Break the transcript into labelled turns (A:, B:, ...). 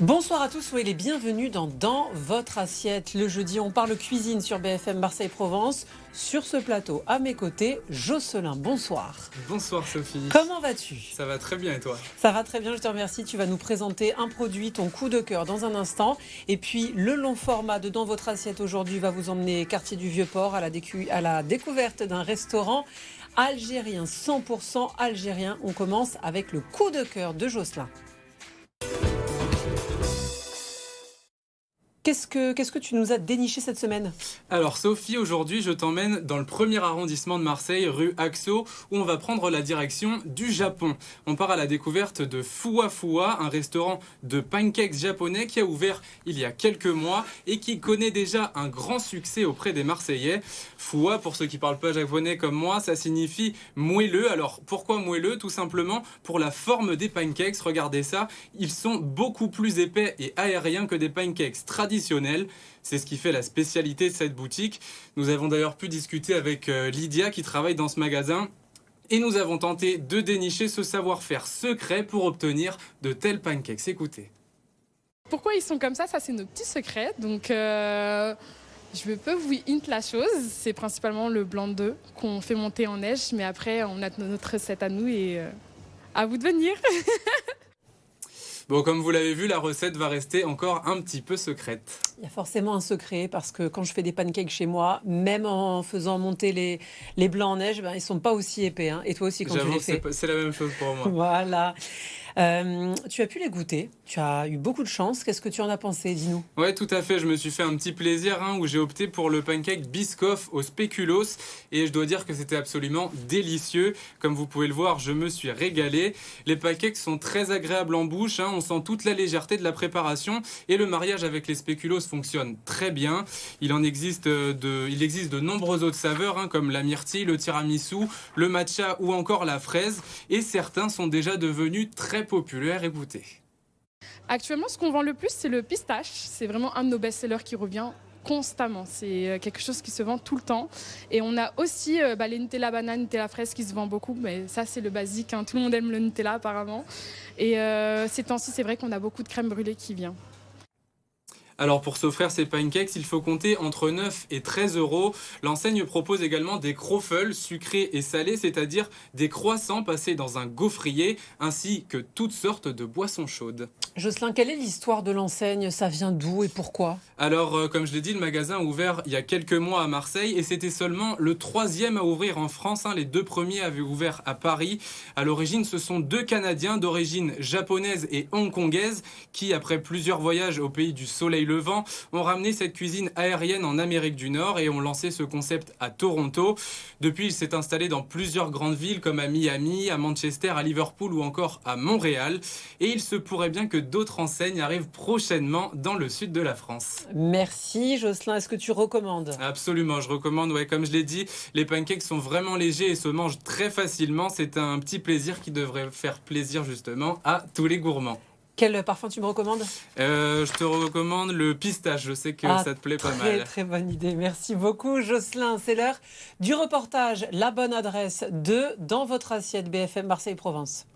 A: Bonsoir à tous, soyez les bienvenus dans votre assiette. Le jeudi, on parle cuisine sur BFM Marseille-Provence. Sur ce plateau, à mes côtés, Jocelyn. Bonsoir.
B: Bonsoir Sophie.
A: Comment vas-tu?
B: Ça va très bien et toi?
A: Ça va très bien, je te remercie. Tu vas nous présenter un produit, ton coup de cœur dans un instant. Et puis le long format de Dans votre assiette aujourd'hui va vous emmener quartier du Vieux-Port à la découverte d'un restaurant algérien, 100% algérien. On commence avec le coup de cœur de Jocelyn. Qu'est-ce que tu nous as déniché cette semaine?
B: Alors Sophie, aujourd'hui je t'emmène dans le premier arrondissement de Marseille, rue Axo, où on va prendre la direction du Japon. On part à la découverte de Fua Fua, un restaurant de pancakes japonais qui a ouvert il y a quelques mois et qui connaît déjà un grand succès auprès des Marseillais. Fua, pour ceux qui ne parlent pas japonais comme moi, ça signifie moelleux. Alors pourquoi moelleux? Tout simplement pour la forme des pancakes. Regardez ça, ils sont beaucoup plus épais et aériens que des pancakes traditionnels. C'est ce qui fait la spécialité de cette boutique. Nous avons d'ailleurs pu discuter avec Lydia qui travaille dans ce magasin et nous avons tenté de dénicher ce savoir-faire secret pour obtenir de tels pancakes. Écoutez.
C: Pourquoi ils sont comme ça c'est nos petits secrets. Donc je peux vous hint la chose. C'est principalement le blanc d'œuf qu'on fait monter en neige. Mais après, on a notre recette à nous et à vous de venir.
B: Bon, comme vous l'avez vu, la recette va rester encore un petit peu secrète.
A: Il y a forcément un secret parce que quand je fais des pancakes chez moi, même en faisant monter les blancs en neige, ils ne sont pas aussi épais. Hein. Et toi aussi quand tu les fais.
B: C'est la même chose pour moi.
A: Voilà. Tu as pu les goûter, tu as eu beaucoup de chance. Qu'est-ce que tu en as pensé? Dis-nous.
B: Ouais, tout à fait. Je me suis fait un petit plaisir où j'ai opté pour le pancake Biscoff au spéculoos et je dois dire que c'était absolument délicieux. Comme vous pouvez le voir, je me suis régalé. Les pancakes sont très agréables en bouche. On sent toute la légèreté de la préparation et le mariage avec les spéculoos fonctionne très bien. Il existe de nombreuses autres saveurs comme la myrtille, le tiramisu, le matcha ou encore la fraise et certains sont déjà devenus très populaire, écoutez.
C: Actuellement, ce qu'on vend le plus, c'est le pistache. C'est vraiment un de nos best-sellers qui revient constamment. C'est quelque chose qui se vend tout le temps. Et on a aussi les Nutella banane, Nutella fraise qui se vend beaucoup. Mais ça, c'est le basique. Tout le monde aime le Nutella apparemment. Et ces temps-ci, c'est vrai qu'on a beaucoup de crème brûlée qui vient.
B: Alors pour s'offrir ces pancakes, il faut compter entre 9 et 13 euros. L'enseigne propose également des croffles sucrés et salés, c'est-à-dire des croissants passés dans un gaufrier, ainsi que toutes sortes de boissons chaudes.
A: Jocelyn, quelle est l'histoire de l'enseigne? Ça vient d'où et pourquoi?
B: Alors, comme je l'ai dit, le magasin a ouvert il y a quelques mois à Marseille et c'était seulement le 3e à ouvrir en France. Les 2 premiers avaient ouvert à Paris. À l'origine, ce sont 2 Canadiens d'origine japonaise et hongkongaise qui, après plusieurs voyages au pays du soleil levant, ont ramené cette cuisine aérienne en Amérique du Nord et ont lancé ce concept à Toronto. Depuis, il s'est installé dans plusieurs grandes villes comme à Miami, à Manchester, à Liverpool ou encore à Montréal. Et il se pourrait bien que d'autres enseignes arrivent prochainement dans le sud de la France.
A: Merci Jocelyn, est-ce que tu recommandes?
B: Absolument, je recommande. Ouais, comme je l'ai dit, les pancakes sont vraiment légers et se mangent très facilement. C'est un petit plaisir qui devrait faire plaisir justement à tous les gourmands.
A: Quel parfum tu me recommandes?
B: Je te recommande le pistache, je sais que ça te plaît pas mal.
A: Très bonne idée, merci beaucoup Jocelyn. C'est l'heure du reportage, la bonne adresse de Dans votre assiette BFM Marseille-Provence.